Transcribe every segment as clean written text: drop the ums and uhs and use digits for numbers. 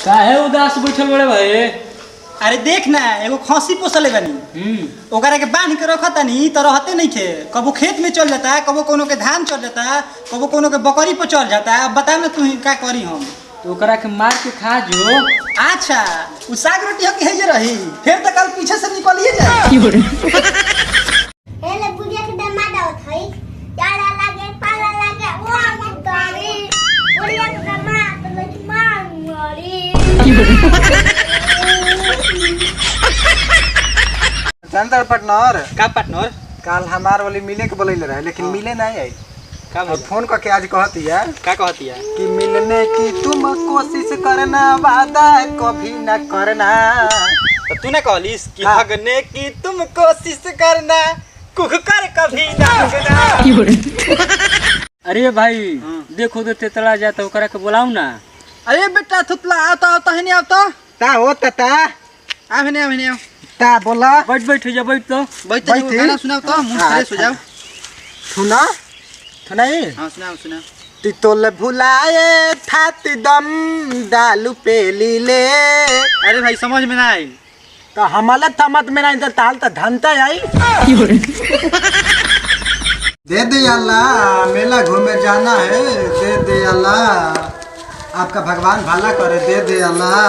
काहे उदास बैठल बड़े भाई? अरे देख ना एगो खसी पोसले बनी ओकरा के बांध के रखतानी तो रहते नहीं थे। कबो खेत में चल जाता है, कबो कोनो के धान चल जाता है, कबो कोनो के बकरी पर चल जाता है। अब बताओ ना तू क्या करी हम? तो ओकरा के मार के खा जो। अच्छा उ साग रोटी हो के है रही फिर तो कल पीछे से निकलिए जाए। एले बुढ़िया के दामाद आवत हई यारा लागे पाला लागे ओ मत गाड़ी बुढ़िया के दामाद लग मार मारी। जानता पार्टनर का पार्टनर? कल हमार वाली मिले के बोले रहे लेकिन मिले नहीं आई। का और फोन करके आज कहती है का कहती है कि मिलने की तुम कोशिश करना, वादा कभी न करना। तो तू ना कहलिस कि हाँ। भागने की तुम कोशिश करना, कुछ कर कभी ना करना। अरे भाई देखो तो तेतला जाता ओकरा के बुलाऊ ना। अरे बेटा थुतला आता है नहीं आता ता हो ता आ नहीं ता बोला बैठ बैठ जा बैठ तो। बैठ बैठी। गाना सुनाओ तो मुंह से सो जाओ। सुना सुनाई हां सुनाओ। तितोल भुलाए थात दम दालू पे लीले। अरे भाई समझ में ना आई। तो हमारा थमत में नहीं ताल तो धनता आई। दे दे अल्लाह, मेला घूमे जाना है। दे दे अल्लाह, आपका भगवान भला करे। दे दे अल्लाह,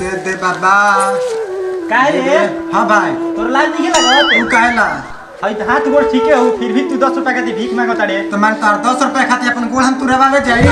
दे दे बाबा। काहे रे? हाँ भाई तोर लाज नहीं लगा तू कहेला हई हाथ गोड़ ठीके हो फिर भी तू 10 रुपया के भीख मांगत रे। तो मैं तार 10 रुपया खाती अपन गोड़ हम तू रवावे जाई।